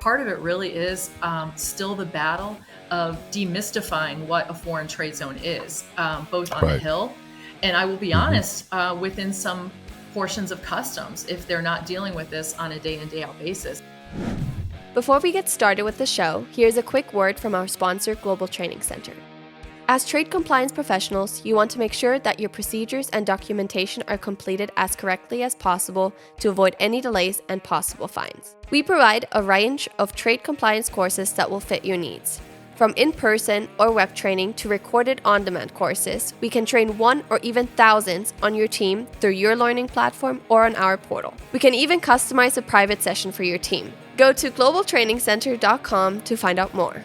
Part of it really is still the battle of demystifying what a foreign trade zone is, both on the Hill and, I will be honest, within some portions of customs, if they're not dealing with this on a day in, day out basis. Before we get started with the show, here's a quick word from our sponsor, Global Training Center. As trade compliance professionals, you want to make sure that your procedures and documentation are completed as correctly as possible to avoid any delays and possible fines. We provide a range of trade compliance courses that will fit your needs. From in-person or web training to recorded on-demand courses, we can train one or even thousands on your team through your learning platform or on our portal. We can even customize a private session for your team. Go to globaltrainingcenter.com to find out more.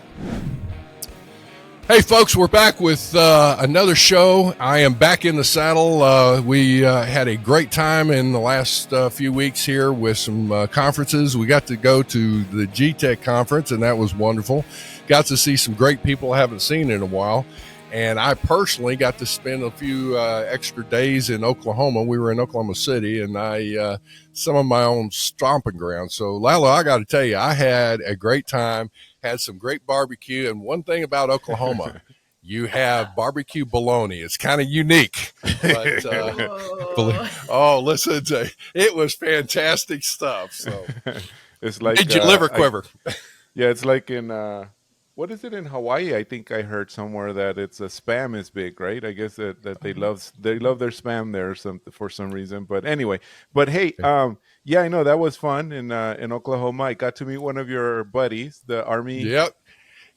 Hey folks, we're back with another show. I am back in the saddle. We had a great time in the last few weeks here with some conferences. We got to go to the GTech conference, and that was wonderful. Got to see some great people I haven't seen in a while. And I personally got to spend a few extra days in Oklahoma. We were in Oklahoma City, and some of my own stomping grounds. So, Lalo, I got to tell you, I had a great time, had some great barbecue. And one thing about Oklahoma, you have barbecue bologna. It's kind of unique. But, listen, it was fantastic stuff. So, it's like, did your liver quiver? It's like in what is it in Hawaii? I think I heard somewhere that it's Spam is big, right? I guess that they love their Spam there for some reason. But anyway, hey, I know that was fun in Oklahoma. I got to meet one of your buddies, the Army. Yep.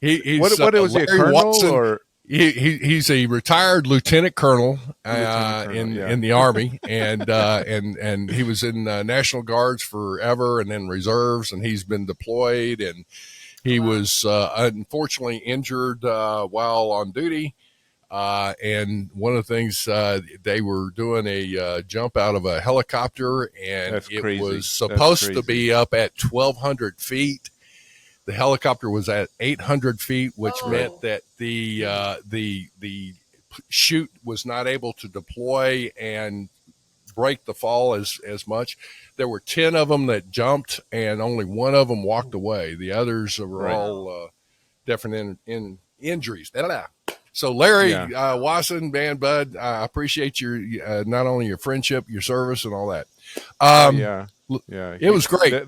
He's what was he, a colonel Watson, or? He's a retired lieutenant colonel, in the Army, and he was in National Guards forever, and then reserves, and he's been deployed, and he was unfortunately injured while on duty. And one of the things, they were doing a jump out of a helicopter, and it was supposed to be up at 1,200 feet. The helicopter was at 800 feet, which meant that the chute was not able to deploy and break the fall as much. There were 10 of them that jumped, and only one of them walked away. The others were all different in injuries. So, Larry Wasson, man, bud, I appreciate your not only your friendship, your service, and all that. It was great.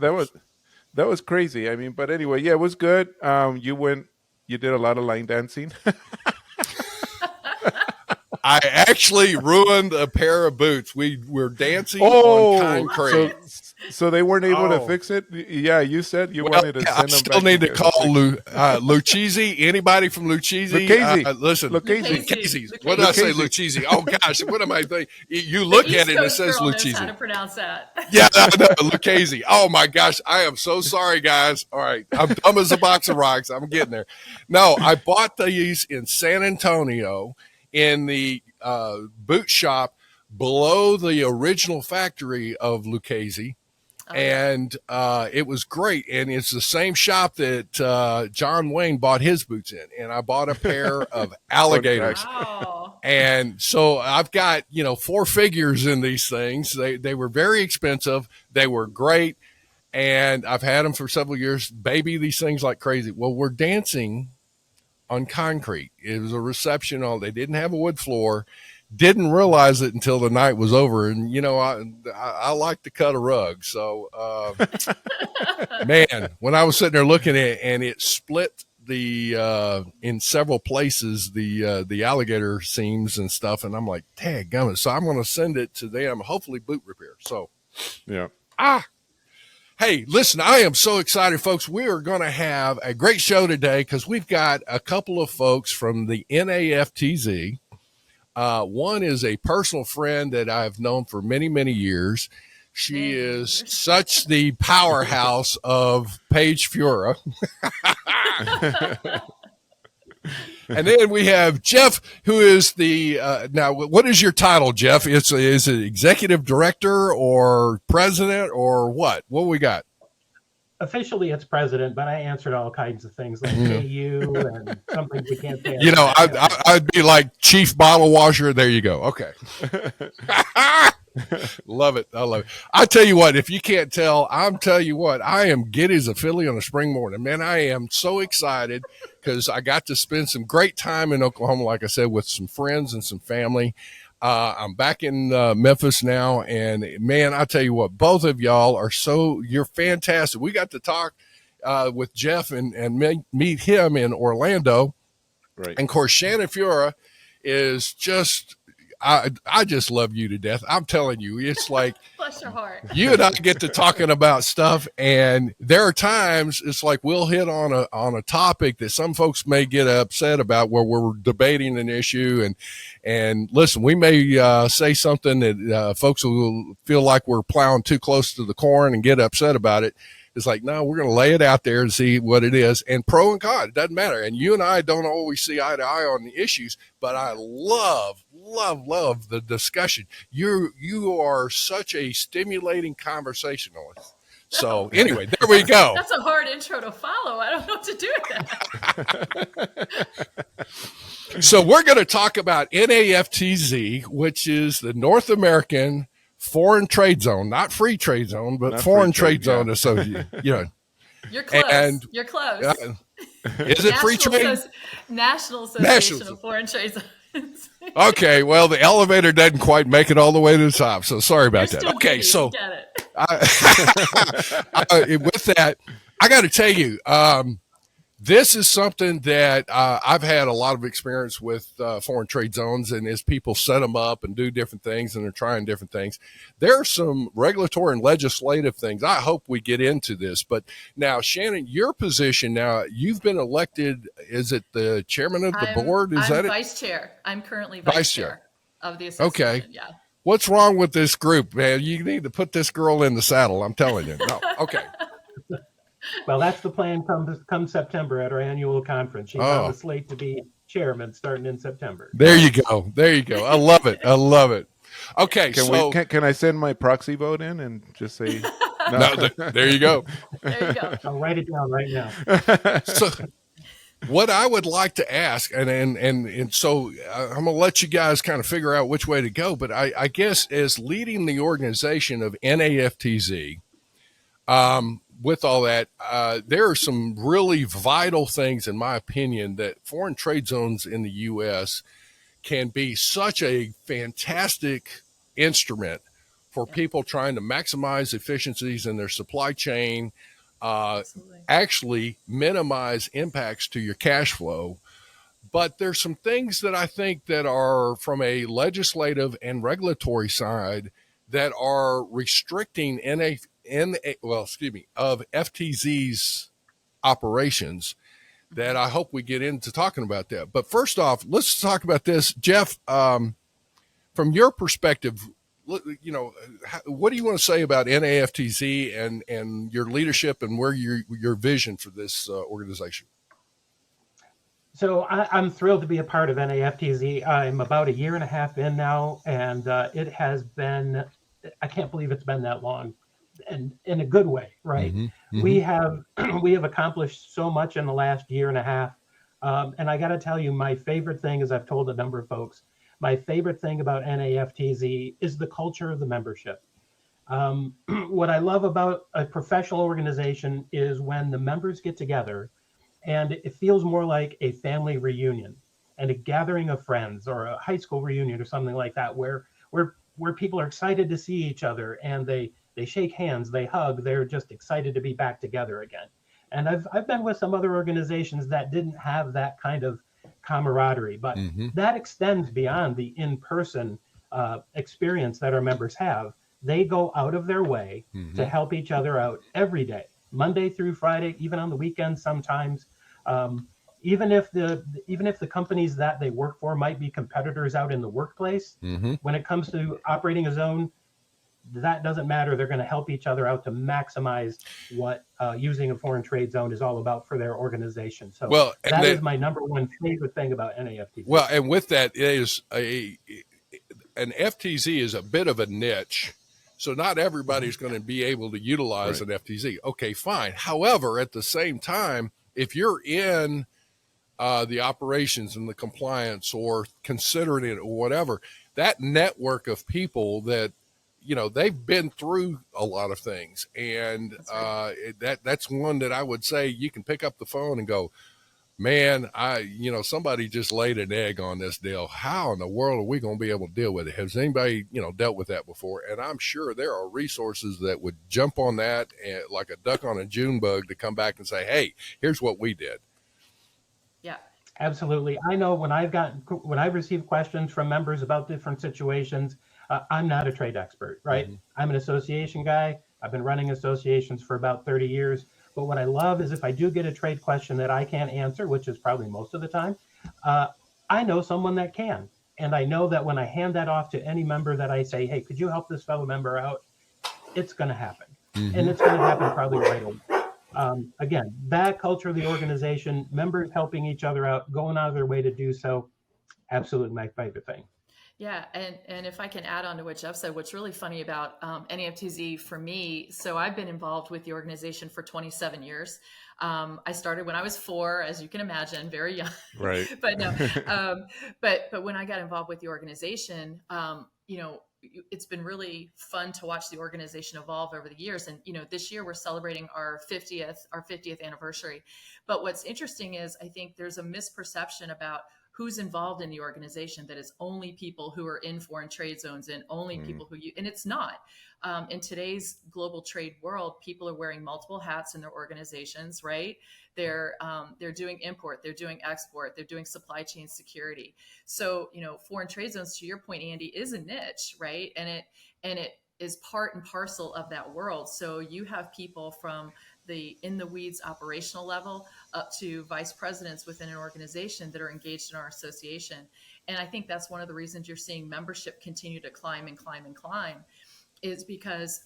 That was crazy. I mean, but anyway, it was good. You did a lot of line dancing. I actually ruined a pair of boots. We were dancing on concrete. So they weren't able to fix it? Yeah, you said you wanted to send them back. I still need to call Lucchese. Anybody from Lucchese? Listen, Lucchese. What did I say, Lucchese? Oh, gosh, what am I thinking? You look at it and it says Lucchese. How to pronounce that. Yeah, I know, Lucchese. Oh, my gosh, I am so sorry, guys. All right, I'm dumb as a box of rocks. I'm getting there. No, I bought these in San Antonio in the boot shop below the original factory of Lucchese. And it was great. And it's the same shop that John Wayne bought his boots in. And I bought a pair of alligators. Wow. And so I've got, 4 figures in these things. They were very expensive. They were great. And I've had them for several years. Baby these things like crazy. Well, we're dancing on concrete. It was a reception. They didn't have a wood floor. Didn't realize it until the night was over. And, I like to cut a rug. So, man, when I was sitting there looking at it and it split in several places, the alligator seams and stuff. And I'm like, dadgummit. So I'm going to send it to them, hopefully boot repair. So, yeah. Hey, listen, I am so excited, folks. We are going to have a great show today because we've got a couple of folks from the NAFTZ. One is a personal friend that I've known for many, many years. She is such the powerhouse of Paige Fura. And then we have Jeff, who is now, what is your title, Jeff? Is it executive director or president or what? What we got? Officially, it's president, but I answered all kinds of things like KU and something we can't say. I'd be like chief bottle washer. There you go. Okay. Love it. I love it. I tell you what, if you can't tell, I'm telling you what, I am giddy as a filly on a spring morning. Man, I am so excited because I got to spend some great time in Oklahoma, like I said, with some friends and some family. I'm back in Memphis now, and man, I tell you what, both of y'all you're fantastic. We got to talk with Jeff and meet him in Orlando. Right. And of course, Shannon Fura is just, I just love you to death. I'm telling you, it's like, bless your heart. You and I get to talking about stuff, and there are times it's like we'll hit on a topic that some folks may get upset about, where we're debating an issue, and listen, we may say something that folks will feel like we're plowing too close to the corn and get upset about it. It's like, no, we're going to lay it out there and see what it is. And pro and con, it doesn't matter. And you and I don't always see eye to eye on the issues, but I love the discussion. You are such a stimulating conversationalist. So anyway, there we go. That's a hard intro to follow. I don't know what to do with that. So we're going to talk about NAFTZ, which is the North American Foreign Trade Zone, not Free Trade Zone, but not Foreign Trade Zone Association. You're close. And, you're close. Is it Free Trade? National Association of Foreign Trade Zones. Okay, well, the elevator doesn't quite make it all the way to the top, so sorry about that. Okay, giddy. so Get it. With that, I got to tell you, this is something that I've had a lot of experience with foreign trade zones, and as people set them up and do different things and they're trying different things, there are some regulatory and legislative things. I hope we get into this. But now, Shannon, your position now, you've been elected, is it the chairman of the board? I'm vice chair. I'm currently vice chair of the association. Okay. Yeah. What's wrong with this group, man? You need to put this girl in the saddle. I'm telling you. No. Okay. Well, that's the plan come September at our annual conference. She's on the slate to be chairman starting in September. There you go. I love it. Okay, can I send my proxy vote in and just say no? There you go. There you go. I'll write it down right now. So, what I would like to ask, and so I'm gonna let you guys kind of figure out which way to go. But I guess as leading the organization of NAFTZ, with all that, there are some really vital things, in my opinion, that foreign trade zones in the U.S. can be such a fantastic instrument for people trying to maximize efficiencies in their supply chain, actually minimize impacts to your cash flow. But there's some things that I think that are from a legislative and regulatory side that are restricting of FTZ's operations, that I hope we get into talking about that. But first off, let's talk about this. Jeff, from your perspective, what do you want to say about NAFTZ and your leadership and where your vision for this organization? So I'm thrilled to be a part of NAFTZ. I'm about a year and a half in now, and it has been, I can't believe it's been that long, and in a good way, right? Mm-hmm. We have accomplished so much in the last year and a half. And I got to tell you, my favorite thing, as I've told a number of folks, my favorite thing about NAFTZ is the culture of the membership. What I love about a professional organization is when the members get together and it feels more like a family reunion and a gathering of friends, or a high school reunion or something like that, where people are excited to see each other, and they shake hands, they hug, they're just excited to be back together again. And I've been with some other organizations that didn't have that kind of camaraderie, but that extends beyond the in-person experience that our members have. They go out of their way to help each other out every day, Monday through Friday, even on the weekends sometimes. Even if the companies that they work for might be competitors out in the workplace, when it comes to operating a zone, that doesn't matter. They're going to help each other out to maximize what using a foreign trade zone is all about for their organization. So that is my number one favorite thing about NAFTZ. Well, and with that is an FTZ is a bit of a niche. So not everybody's going to be able to utilize an FTZ. Okay, fine. However, at the same time, if you're in the operations and the compliance or considering it or whatever, that network of people that they've been through a lot of things, and that's one that I would say you can pick up the phone and go, man, somebody just laid an egg on this deal. How in the world are we going to be able to deal with it? Has anybody, dealt with that before? And I'm sure there are resources that would jump on that like a duck on a June bug to come back and say, hey, here's what we did. Yeah. Absolutely. I know when I've received questions from members about different situations, I'm not a trade expert, right? Mm-hmm. I'm an association guy. I've been running associations for about 30 years. But what I love is if I do get a trade question that I can't answer, which is probably most of the time, I know someone that can. And I know that when I hand that off to any member that I say, hey, could you help this fellow member out? It's going to happen. Mm-hmm. And it's going to happen probably right away. Again, that culture of the organization, members helping each other out, going out of their way to do so, absolutely my favorite thing. Yeah, and if I can add on to what Jeff said, what's really funny about NAFTZ for me, so I've been involved with the organization for 27 years. I started when I was 4, as you can imagine, very young. Right. But no, but when I got involved with the organization, it's been really fun to watch the organization evolve over the years. And this year we're celebrating our 50th anniversary. But what's interesting is I think there's a misperception about who's involved in the organization, that is only people who are in foreign trade zones and only people and it's not. In today's global trade world, people are wearing multiple hats in their organizations, right? They're doing import, they're doing export, they're doing supply chain security. So, foreign trade zones, to your point, Andy, is a niche, right? And it is part and parcel of that world. So you have people from the in the weeds operational level up to vice presidents within an organization that are engaged in our association. And I think that's one of the reasons you're seeing membership continue to climb and climb and climb, is because,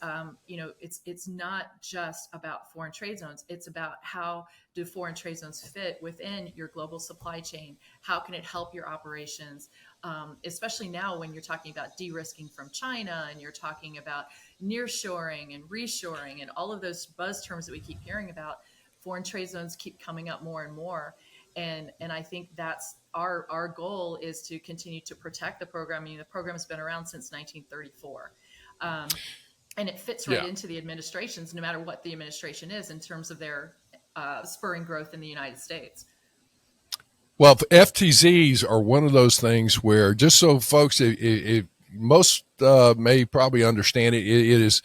it's not just about foreign trade zones. It's about how do foreign trade zones fit within your global supply chain? How can it help your operations? Especially now when you're talking about de-risking from China and you're talking about nearshoring and reshoring and all of those buzz terms that we keep hearing about, foreign trade zones keep coming up more and more. And I think that's our goal, is to continue to protect the program. I mean, the program has been around since 1934. And it fits right into the administrations, no matter what the administration is, in terms of their spurring growth in the United States. Well, FTZs are one of those things where, just so folks, if most may probably understand it,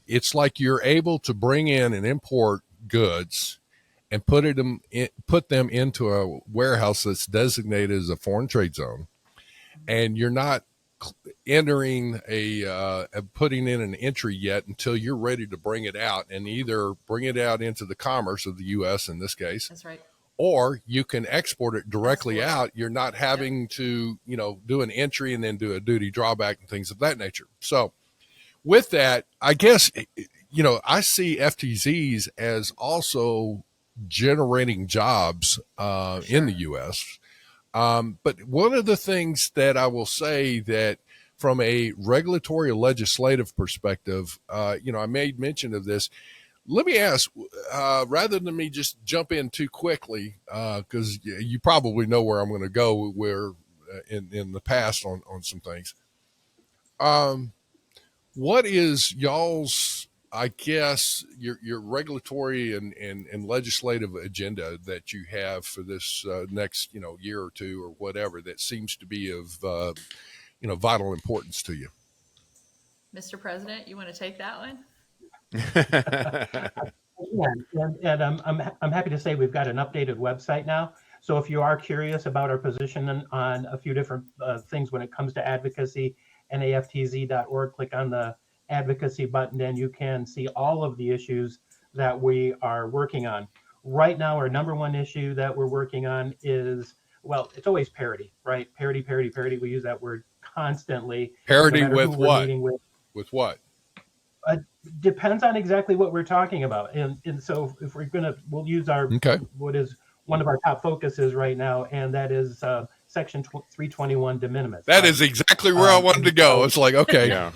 it's like you're able to bring in and import goods and put them into a warehouse that's designated as a foreign trade zone, and you're not entering putting in an entry yet until you're ready to bring it out, and either bring it out into the commerce of the U.S. in this case. That's right. Or you can export it directly out. You're not having to, do an entry and then do a duty drawback and things of that nature. So with that, I guess, I see FTZs as also generating jobs in the U.S. But one of the things that I will say, that from a regulatory or legislative perspective, I made mention of this. Let me ask, rather than me just jump in too quickly, because you probably know where I'm going to go in the past on some things. What is y'all's, I guess, your regulatory and legislative agenda that you have for this next year or two or whatever, that seems to be of vital importance to you? Mr. President, you want to take that one? And I'm happy to say we've got an updated website now. So if you are curious about our position on a few different things when it comes to advocacy, NAFTZ.org, click on the advocacy button, and you can see all of the issues that we are working on. Right now, our number one issue that we're working on is, well, it's always parity, right? Parity. We use that word constantly. Parity with what? With what? Depends on exactly what we're talking about. And so if we'll use what is one of our top focuses right now, and that is Section 321 de minimis. That is exactly where I wanted to go. It's like, okay. Yeah.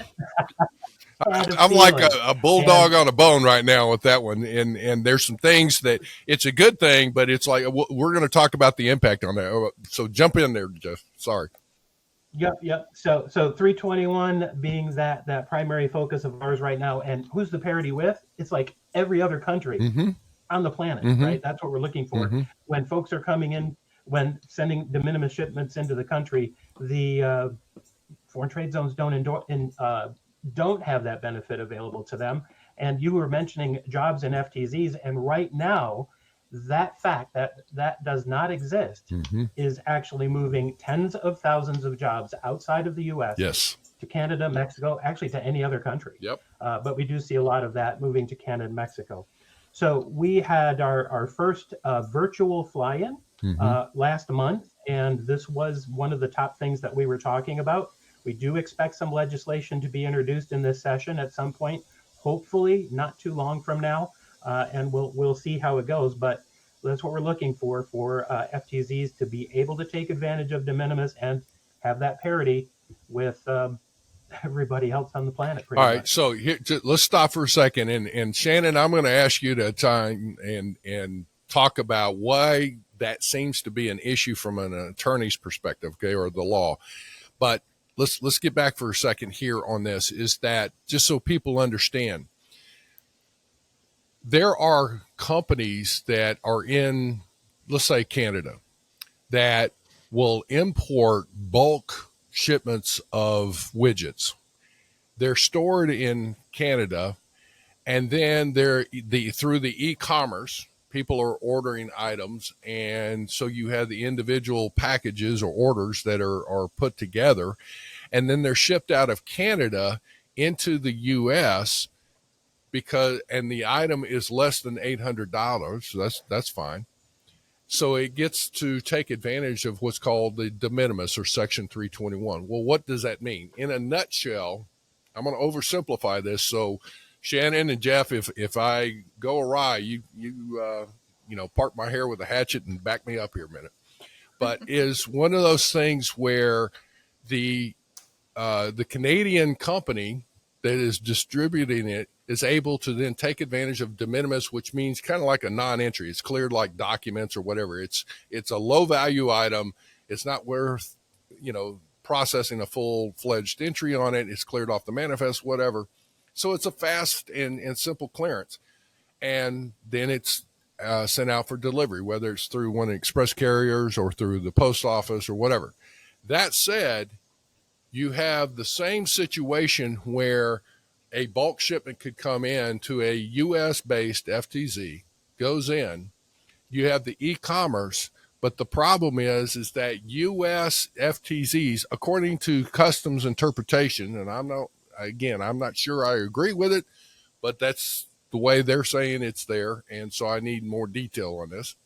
I'm like a bulldog on a bone right now with that one. And there's some things that it's a good thing, but it's like, we're going to talk about the impact on that. So jump in there, Jeff. Sorry. Yep. So 321 being that primary focus of ours right now, and who's the parity with? It's like every other country Mm-hmm. on the planet, Mm-hmm. right? That's what we're looking for. Mm-hmm. When folks are coming in, when sending de minimis shipments into the country, the foreign trade zones don't have that benefit available to them. And you were mentioning jobs in FTZs, and right now, that fact that does not exist Mm-hmm. is actually moving tens of thousands of jobs outside of the U.S. Yes. to Canada, Mexico, actually to any other country. Yep. But we do see a lot of that moving to Canada and Mexico. So we had our first virtual fly-in last month, and this was one of the top things that we were talking about. We do expect some legislation to be introduced in this session at some point, hopefully not too long from now, and we'll see how it goes. But that's what we're looking for FTZs to be able to take advantage of de minimis and have that parity with everybody else on the planet. All right, so here, let's stop for a second, and Shannon, I'm going to ask you to time and talk about why that seems to be an issue from an attorney's perspective, okay, or the law. But let's get back for a second here on this. Is that just so people understand? There are companies that are in, let's say, Canada, that will import bulk shipments of widgets. They're stored in Canada, and then through the e-commerce, people are ordering items, and so you have the individual packages or orders that are put together, and then they're shipped out of Canada into the U.S. and the item is less than $800, so that's fine. So it gets to take advantage of what's called the de minimis or Section 321. Well, what does that mean? In a nutshell, I'm going to oversimplify this. So, Shannon and Jeff, if I go awry, you part my hair with a hatchet and back me up here a minute. But is one of those things where the Canadian company that is distributing it is able to then take advantage of de minimis, which means kind of like a non-entry. It's cleared like documents or whatever. It's a low value item. It's not worth, processing a full-fledged entry on it. It's cleared off the manifest, whatever. So it's a fast and simple clearance. And then it's sent out for delivery, whether it's through one of the express carriers or through the post office or whatever. That said, you have the same situation where a bulk shipment could come in to a U.S.-based FTZ, goes in. You have the e-commerce, but the problem is that U.S. FTZs, according to customs interpretation, and I'm not sure I agree with it, but that's the way they're saying it's there, and so I need more detail on this.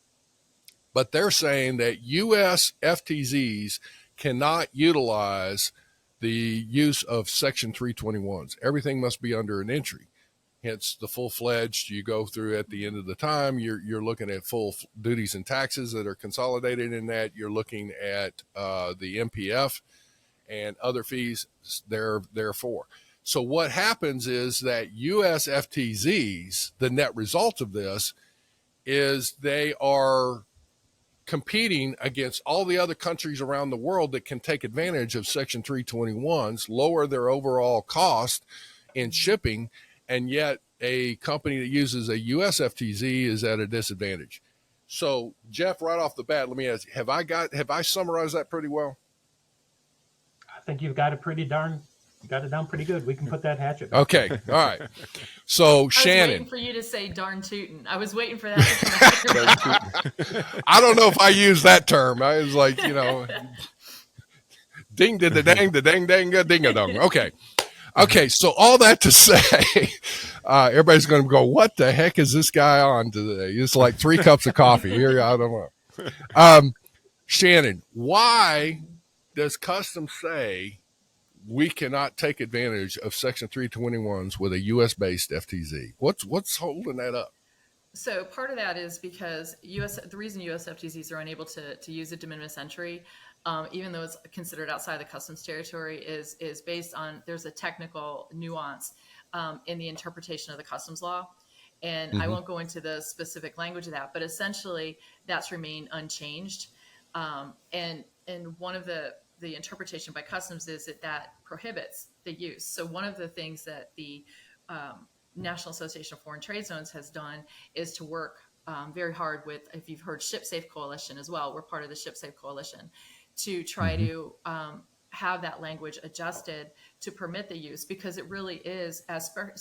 But they're saying that U.S. FTZs cannot utilize the use of Section 321s. Everything must be under an entry. Hence the full-fledged you go through at the end of the time. You're looking at full duties and taxes that are consolidated in that. You're looking at the MPF and other fees therefore. So what happens is that U.S. FTZs, the net result of this is they are competing against all the other countries around the world that can take advantage of Section 321s, lower their overall cost in shipping, and yet a company that uses a US FTZ is at a disadvantage. So, Jeff, right off the bat, let me ask you, have I summarized that pretty well? I think you've got it down pretty good. We can put that hatchet back. Okay, all right. So, Shannon. I was waiting for you to say darn tootin'. I was waiting for that to come out. I don't know if I used that term. I was like, ding da da dang da dang dang da ding a dong. Okay, so all that to say, everybody's going to go, what the heck is this guy on today? It's like 3 cups of coffee here. I don't know. Shannon, why does customs say we cannot take advantage of Section 321s with a U.S.-based FTZ? What's holding that up? So part of that is because the reason U.S. FTZs are unable to use a de minimis entry, even though it's considered outside the customs territory, is based on there's a technical nuance in the interpretation of the customs law. And I won't go into the specific language of that, but essentially that's remained unchanged. And one of the the interpretation by customs is that prohibits the use. So one of the things that the National Association of Foreign Trade Zones has done is to work very hard with, if you've heard Ship Safe Coalition as well, we're part of the Ship Safe Coalition, to try to have that language adjusted to permit the use, because it really is, as can't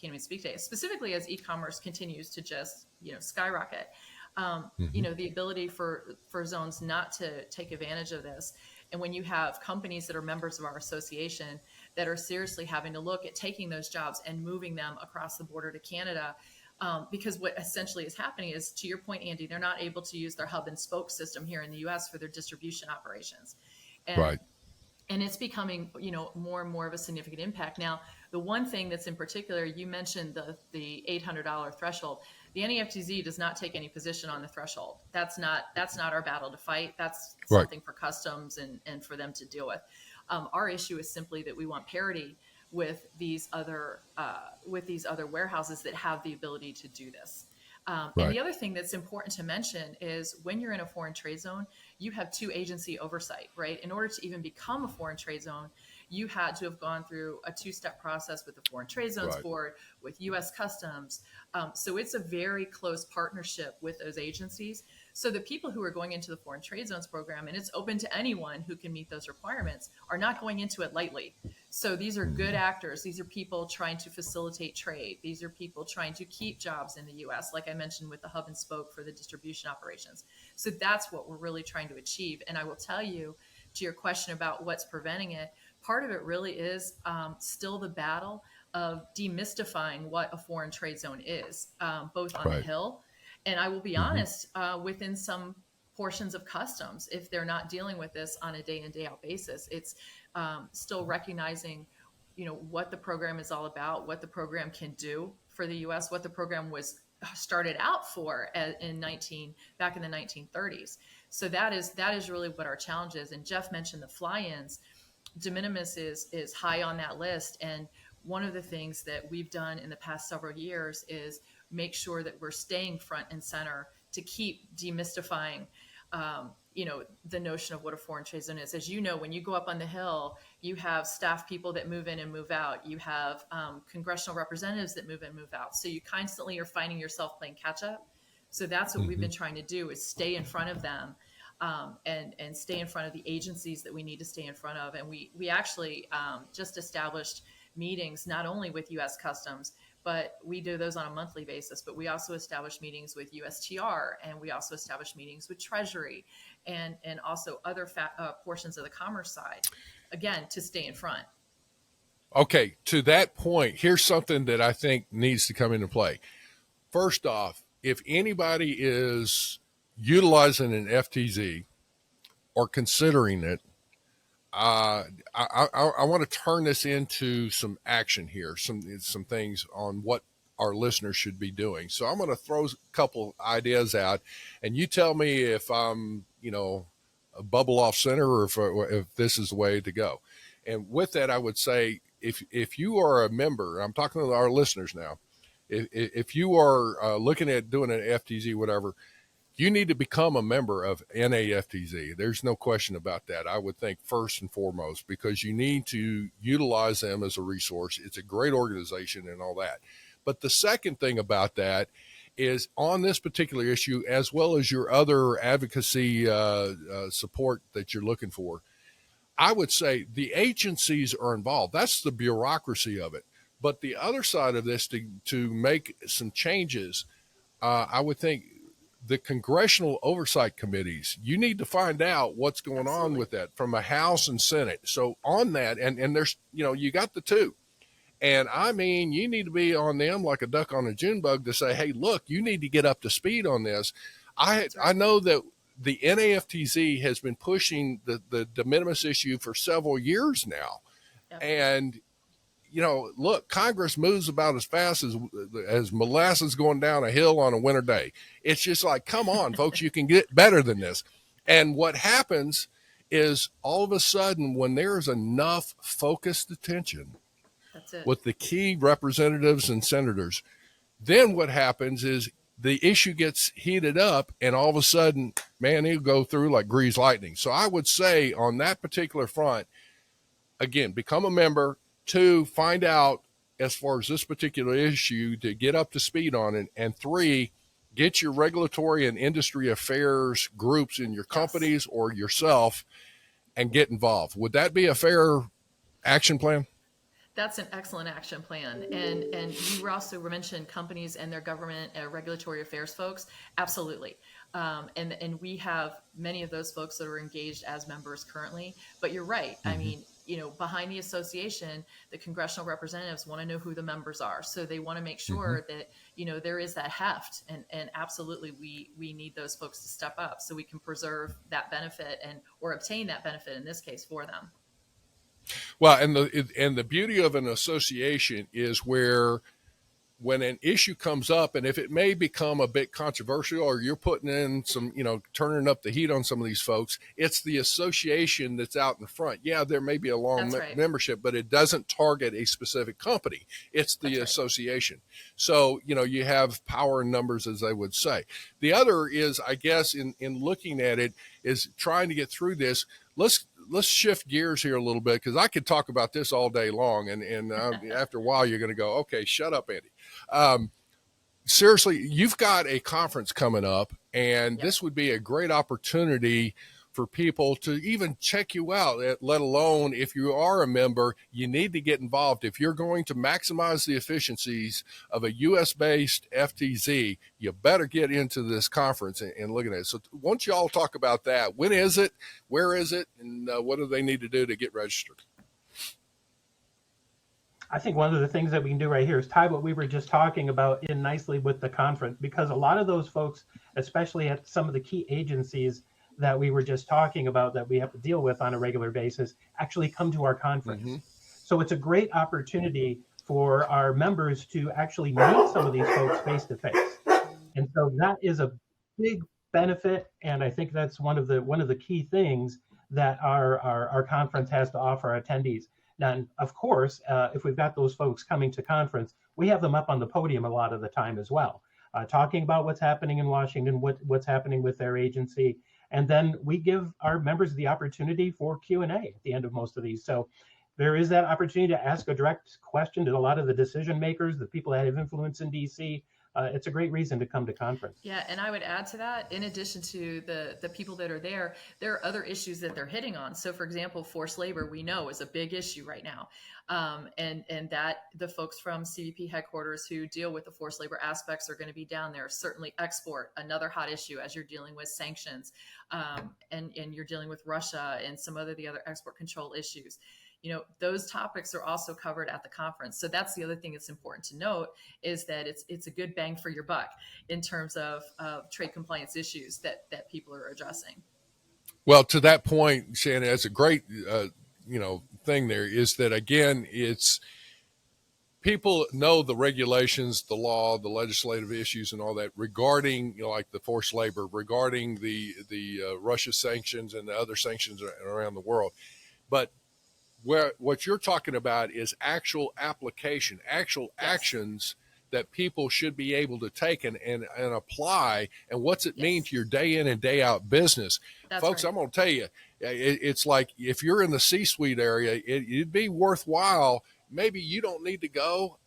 even speak today, specifically as e-commerce continues to just skyrocket. The ability for zones not to take advantage of this. And when you have companies that are members of our association that are seriously having to look at taking those jobs and moving them across the border to Canada, because what essentially is happening is, to your point, Andy, they're not able to use their hub and spoke system here in the U.S. for their distribution operations. And it's becoming, more and more of a significant impact. Now, the one thing that's in particular, you mentioned the $800 threshold. The NAFTZ does not take any position on the threshold. That's not our battle to fight. That's something for customs and for them to deal with. Our issue is simply that we want parity with these other warehouses that have the ability to do this. And the other thing that's important to mention is, when you're in a foreign trade zone, you have two agency oversight, right? In order to even become a foreign trade zone, you had to have gone through a two-step process with the Foreign Trade Zones Board, with U.S. Customs. So it's a very close partnership with those agencies. So the people who are going into the Foreign Trade Zones program, and it's open to anyone who can meet those requirements, are not going into it lightly. So these are good actors. These are people trying to facilitate trade. These are people trying to keep jobs in the U.S., like I mentioned with the hub and spoke for the distribution operations. So that's what we're really trying to achieve. And I will tell you, to your question about what's preventing it, part of it really is still the battle of demystifying what a foreign trade zone is, both on the Hill, and I will be honest, within some portions of customs, if they're not dealing with this on a day in, day out basis. It's still recognizing, what the program is all about, what the program can do for the U.S., what the program was started out for back in the 1930s. So that is really what our challenge is. And Jeff mentioned the fly-ins. De minimis is high on that list. And one of the things that we've done in the past several years is make sure that we're staying front and center to keep demystifying, the notion of what a foreign trade zone is. As you know, when you go up on the Hill, you have staff people that move in and move out. You have congressional representatives that move in and move out. So you constantly are finding yourself playing catch up. So that's what we've been trying to do, is stay in front of them. And stay in front of the agencies that we need to stay in front of. And we actually just established meetings, not only with U.S. Customs, but we do those on a monthly basis, but we also establish meetings with USTR, and we also establish meetings with Treasury and also other portions of the commerce side, again, to stay in front. Okay, to that point, here's something that I think needs to come into play. First off, if anybody is utilizing an FTZ or considering it, I want to turn this into some action here, some things on what our listeners should be doing. So I'm going to throw a couple ideas out, and you tell me if I'm, a bubble off center, or if this is the way to go. And with that, I would say, if you are a member, I'm talking to our listeners now, if you are looking at doing an FTZ, whatever, you need to become a member of NAFTZ. There's no question about that. I would think first and foremost, because you need to utilize them as a resource. It's a great organization and all that. But the second thing about that is, on this particular issue, as well as your other advocacy support that you're looking for, I would say the agencies are involved. That's the bureaucracy of it. But the other side of this, to make some changes, I would think the congressional oversight committees, you need to find out what's going on with that from a House and Senate. So on that, and there's, you got the two. And I mean, you need to be on them like a duck on a June bug to say, hey, look, you need to get up to speed on this. I know that the NAFTZ has been pushing the de minimis issue for several years now. Yep. And, look, Congress moves about as fast as molasses going down a hill on a winter day. It's just like, come on, folks, you can get better than this. And what happens is, all of a sudden, when there's enough focused attention with the key representatives and senators, then what happens is the issue gets heated up, and all of a sudden, man, it'll go through like greased lightning. So I would say on that particular front, again, become a member. 2, find out as far as this particular issue to get up to speed on it. And 3, get your regulatory and industry affairs groups in your companies or yourself and get involved. Would that be a fair action plan? That's an excellent action plan. And you also mentioned companies and their government regulatory affairs folks. Absolutely. And we have many of those folks that are engaged as members currently. But you're right. Mm-hmm. I mean, behind the association, the congressional representatives want to know who the members are. So they want to make sure that, there is that heft. And absolutely, we need those folks to step up so we can preserve that benefit or obtain that benefit in this case for them. Well, and the beauty of an association is where when an issue comes up, and if it may become a bit controversial or you're putting in some, turning up the heat on some of these folks, it's the association that's out in the front. Yeah, there may be a long membership, but it doesn't target a specific company. It's the association. So, you have power in numbers, as they would say. The other is, I guess, in looking at it, is trying to get through this. Let's shift gears here a little bit, because I could talk about this all day long, and after a while you're going to go, okay, shut up, Andy. Seriously, you've got a conference coming up, and this would be a great opportunity for people to even check you out, let alone if you are a member, you need to get involved. If you're going to maximize the efficiencies of a U.S.-based FTZ, you better get into this conference and look at it. So why don't you all talk about that? When is it? Where is it? And what do they need to do to get registered? I think one of the things that we can do right here is tie what we were just talking about in nicely with the conference, because a lot of those folks, especially at some of the key agencies that we were just talking about that we have to deal with on a regular basis, actually come to our conference. Mm-hmm. So it's a great opportunity for our members to actually meet some of these folks face to face. And so that is a big benefit. And I think that's one of the key things that our conference has to offer our attendees. And of course, if we've got those folks coming to conference, we have them up on the podium a lot of the time as well, talking about what's happening in Washington, what's happening with their agency. And then we give our members the opportunity for Q&A at the end of most of these. So there is that opportunity to ask a direct question to a lot of the decision makers, the people that have influence in DC. It's a great reason to come to conference. Yeah, and I would add to that, in addition to the people that are there are other issues that they're hitting on. So, for example, forced labor, we know, is a big issue right now. And that the folks from CBP headquarters who deal with the forced labor aspects are going to be down there. Certainly export, another hot issue as you're dealing with sanctions, and you're dealing with Russia and some of the other export control issues. Those topics are also covered at the conference. So that's the other thing that's important to note, is that it's a good bang for your buck in terms of trade compliance issues that people are addressing. Well, to that point, Shannon, that's a great, thing there, is that, again, it's people know the regulations, the law, the legislative issues and all that regarding, like the forced labor, regarding the Russia sanctions and the other sanctions around the world. But what you're talking about is actual application, actions that people should be able to take and apply. And what's it mean to your day in and day out business? That's folks, right. I'm going to tell you, it's like if you're in the C-suite area, it'd be worthwhile. Maybe you don't need to go.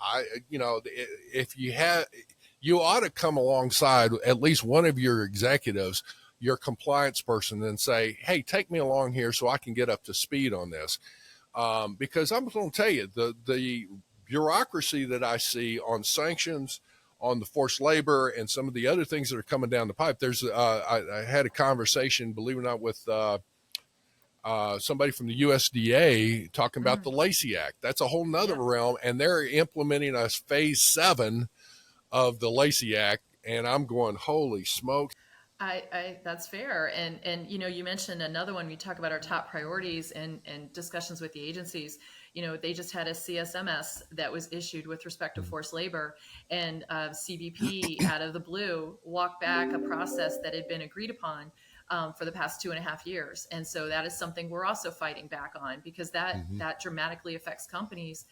If you ought to come alongside at least one of your executives, your compliance person, and say, hey, take me along here so I can get up to speed on this. Because I'm going to tell you, the bureaucracy that I see on sanctions, on the forced labor, and some of the other things that are coming down the pipe. There's I had a conversation, believe it or not, with somebody from the USDA talking about the Lacey Act. That's a whole nother realm, and they're implementing a phase 7 of the Lacey Act, and I'm going, holy smokes. That's fair. And you mentioned another one. We talk about our top priorities and discussions with the agencies. They just had a CSMS that was issued with respect to forced labor, and CBP out of the blue walked back a process that had been agreed upon for the past 2.5 years. And so that is something we're also fighting back on, because that dramatically affects companies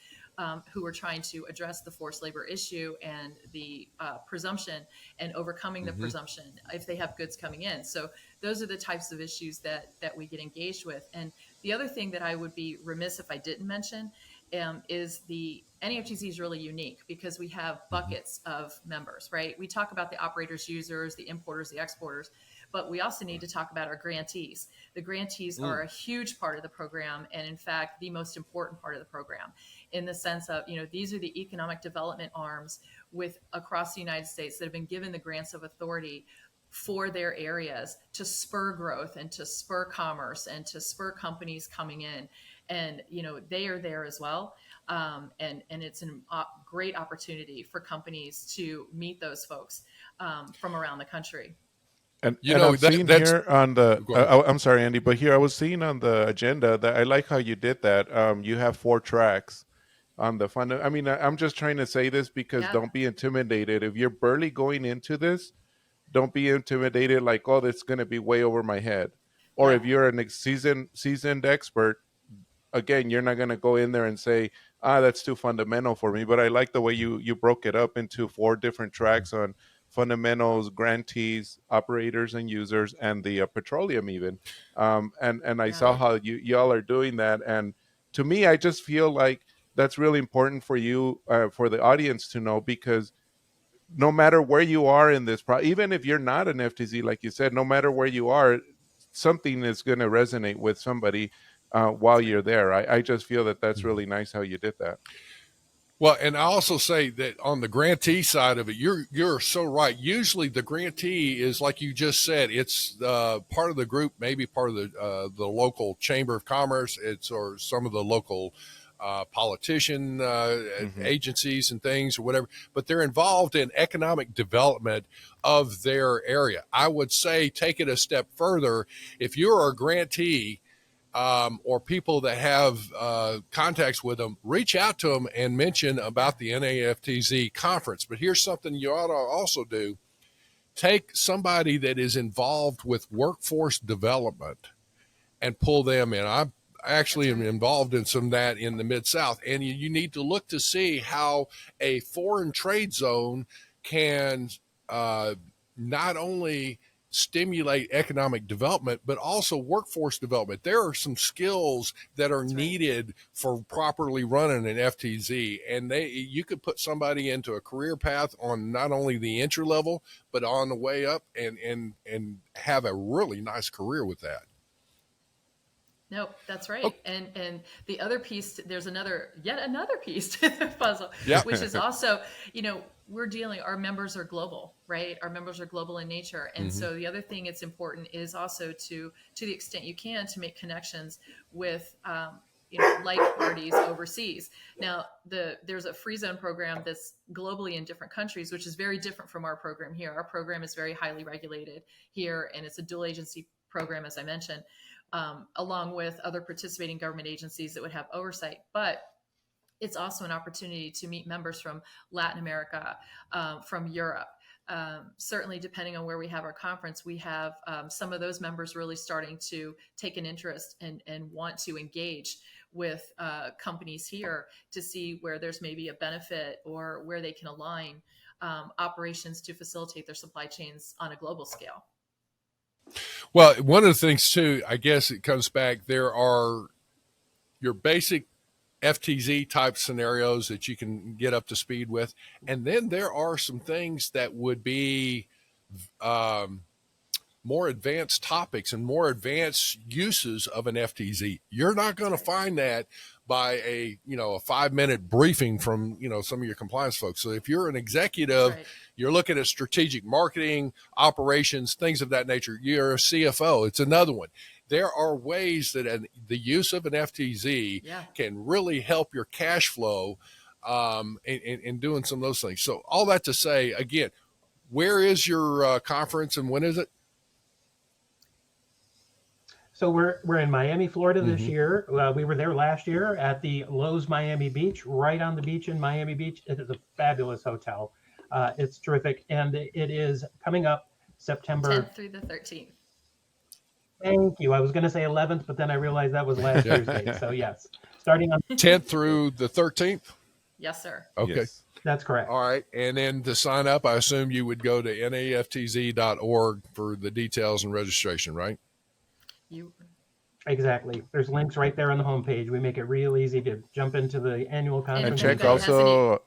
who are trying to address the forced labor issue and the presumption and overcoming the presumption if they have goods coming in. So those are the types of issues that we get engaged with. And the other thing that I would be remiss if I didn't mention is the NAFTZ is really unique because we have buckets of members, right? We talk about the operators, users, the importers, the exporters, but we also need to talk about our grantees. The grantees are a huge part of the program, and in fact, the most important part of the program, in the sense of, these are the economic development arms across the United States that have been given the grants of authority for their areas to spur growth and to spur commerce and to spur companies coming in. And, they are there as well. And it's a great opportunity for companies to meet those folks from around the country. And I'm seeing here on the, I'm sorry, Andy, but here I was seeing on the agenda that I like how you did that. You have 4 tracks on the fund. I mean, I'm just trying to say this because don't be intimidated. If you're barely going into this, don't be intimidated like, oh, that's going to be way over my head. Or if you're a seasoned expert, again, you're not going to go in there and say, that's too fundamental for me. But I like the way you broke it up into 4 different tracks on fundamentals, grantees, operators and users, and the petroleum even. And I saw how y'all are doing that. And to me, I just feel like that's really important for you, for the audience to know, because no matter where you are in this, even if you're not an FTZ, like you said, no matter where you are, something is going to resonate with somebody while you're there. I just feel that that's really nice how you did that. Well, and I also say that on the grantee side of it, you're so right. Usually the grantee is, like you just said, it's part of the group, maybe part of the local chamber of commerce, or some of the local politician agencies and things or whatever, but they're involved in economic development of their area. I would say take it a step further. If you're a grantee, or people that have contacts with them, reach out to them and mention about the NAFTZ conference. But here's something you ought to also do. Take somebody that is involved with workforce development and pull them in. I actually am involved in some of that in the Mid-South, and you need to look to see how a foreign trade zone can not only stimulate economic development, but also workforce development. There are some skills that are needed for properly running an FTZ, and you could put somebody into a career path on not only the entry level, but on the way up and have a really nice career with that. No, that's right. Okay. And the other piece, there's yet another piece to the puzzle, which is also, our members are global, right? Our members are global in nature. And so the other thing it's important is also to the extent you can, to make connections with, like parties overseas. Now, there's a free zone program that's globally in different countries, which is very different from our program here. Our program is very highly regulated here, and it's a dual agency program, as I mentioned. Along with other participating government agencies that would have oversight. But it's also an opportunity to meet members from Latin America, from Europe. Certainly, depending on where we have our conference, we have some of those members really starting to take an interest and want to engage with companies here to see where there's maybe a benefit or where they can align operations to facilitate their supply chains on a global scale. Well, one of the things too, I guess it comes back, there are your basic FTZ type scenarios that you can get up to speed with. And then there are some things that would be more advanced topics and more advanced uses of an FTZ. You're not going to find that by a 5-minute briefing from, some of your compliance folks. So if you're an executive, you're looking at strategic marketing, operations, things of that nature. You're a CFO. It's another one. There are ways that the use of an FTZ can really help your cash flow in doing some of those things. So all that to say, again, where is your conference and when is it? So we're in Miami, Florida this year. We were there last year at the Lowe's Miami Beach, right on the beach in Miami Beach. It is a fabulous hotel. It's terrific. And it is coming up September 10th through the 13th. Thank you. I was going to say 11th, but then I realized that was last year's date. So yes, starting on 10th through the 13th. Yes, sir. Okay. Yes. That's correct. All right. And then to sign up, I assume you would go to NAFTZ.org for the details and registration, right? Exactly. There's links right there on the homepage. We make it real easy to jump into the annual conference. And check also.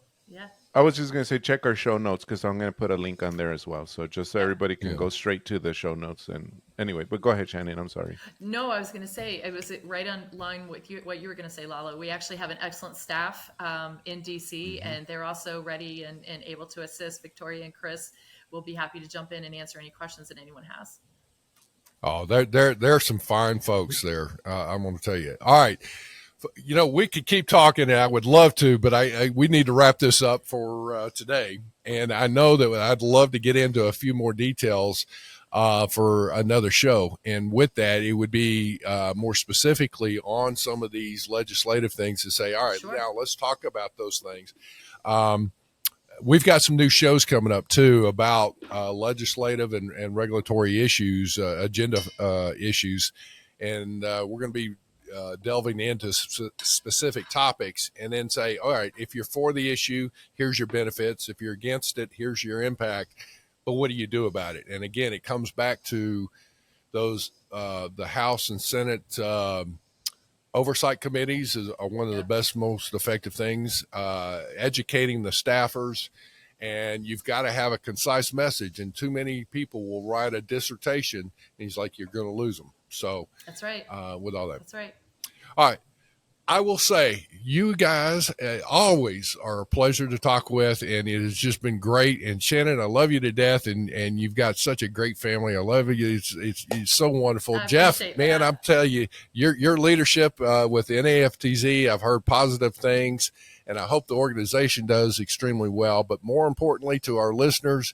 I was just going to say, check our show notes, because I'm going to put a link on there as well. So just so everybody can go straight to the show notes. And anyway, but go ahead, Shannon. I'm sorry. No, I was going to say, it was right on line with what you were going to say, Lalo. We actually have an excellent staff in DC, and they're also ready and able to assist. Victoria and Chris will be happy to jump in and answer any questions that anyone has. Oh, there are some fine folks there. I'm going to tell you. All right. You know, we could keep talking, and I would love to, but we need to wrap this up for today. And I know that I'd love to get into a few more details for another show. And with that, it would be more specifically on some of these legislative things to say, all right, now let's talk about those things. We've got some new shows coming up, too, about legislative and regulatory issues, agenda issues. And we're going to be delving into specific topics, and then say, all right, if you're for the issue, here's your benefits. If you're against it, here's your impact. But what do you do about it? And again, it comes back to those the House and Senate oversight committees are one of the best, most effective things. Educating the staffers, and you've got to have a concise message. And too many people will write a dissertation, and he's like, you're going to lose them. So that's right. With all that. That's right. All right. I will say you guys always are a pleasure to talk with, and it has just been great. And Shannon, I love you to death, and you've got such a great family. I love you. It's so wonderful. Jeff, man, I'm telling you, your leadership with the NAFTZ, I've heard positive things, and I hope the organization does extremely well. But more importantly, to our listeners,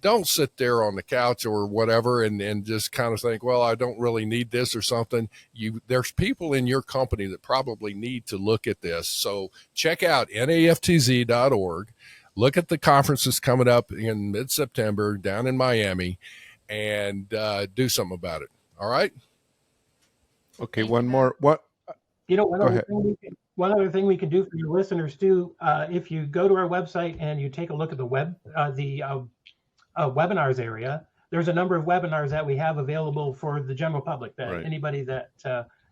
don't sit there on the couch or whatever and just kind of think, well, I don't really need this or something. There's people in your company that probably need to look at this. So check out NAFTZ.org. Look at the conferences coming up in mid-September down in Miami, and do something about it. All right? Okay, one more. What? You know, one other thing we can do for your listeners too, if you go to our website and you take a look at the webinars area, there's a number of webinars that we have available for the general public, that anybody that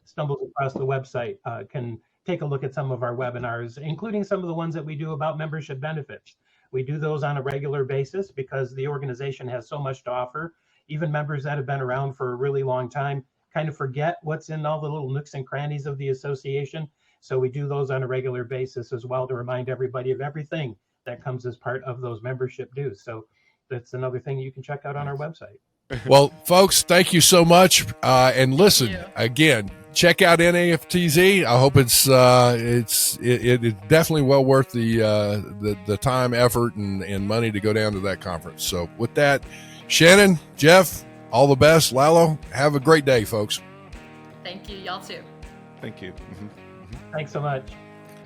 stumbles across the website can take a look at some of our webinars, including some of the ones that we do about membership benefits. We do those on a regular basis because the organization has so much to offer. Even members that have been around for a really long time kind of forget what's in all the little nooks and crannies of the association. So we do those on a regular basis as well to remind everybody of everything that comes as part of those membership dues. So that's another thing you can check out on our website. Well, folks, thank you so much. And listen, again, check out NAFTZ. I hope it's definitely well worth the time, effort, and money to go down to that conference. So with that, Shannon, Jeff, all the best. Lalo, have a great day, folks. Thank you. Y'all too. Thank you. Thanks so much.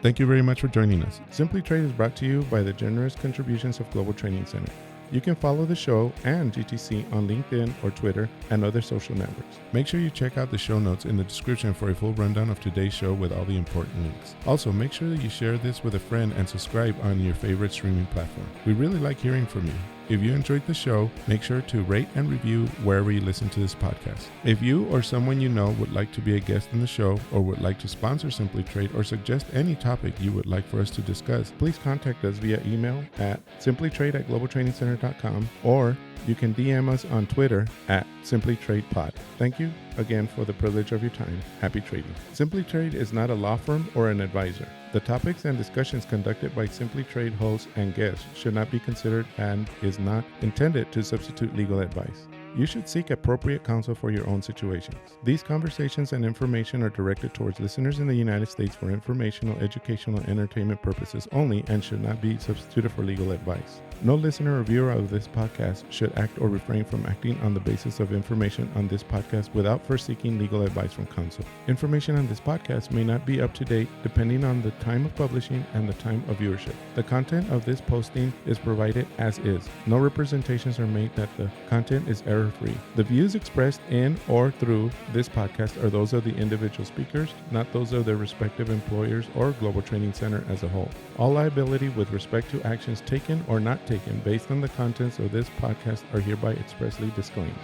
Thank you very much for joining us. Simply Trade is brought to you by the generous contributions of Global Training Center. You can follow the show and GTC on LinkedIn or Twitter and other social networks. Make sure you check out the show notes in the description for a full rundown of today's show with all the important links. Also, make sure that you share this with a friend and subscribe on your favorite streaming platform. We really like hearing from you. If you enjoyed the show, make sure to rate and review wherever you listen to this podcast. If you or someone you know would like to be a guest in the show or would like to sponsor Simply Trade or suggest any topic you would like for us to discuss, please contact us via email at simplytrade@globaltrainingcenter.com, or you can DM us on Twitter at SimplyTradePod. Thank you again for the privilege of your time. Happy trading. Simply Trade is not a law firm or an advisor. The topics and discussions conducted by Simply Trade hosts and guests should not be considered and is not intended to substitute legal advice. You should seek appropriate counsel for your own situations. These conversations and information are directed towards listeners in the United States for informational, educational, and entertainment purposes only and should not be substituted for legal advice. No listener or viewer of this podcast should act or refrain from acting on the basis of information on this podcast without first seeking legal advice from counsel. Information on this podcast may not be up to date depending on the time of publishing and the time of viewership. The content of this posting is provided as is. No representations are made that the content is error-free. The views expressed in or through this podcast are those of the individual speakers, not those of their respective employers or Global Training Center as a whole. All liability with respect to actions taken or not taken based on the contents of this podcast are hereby expressly disclaimed.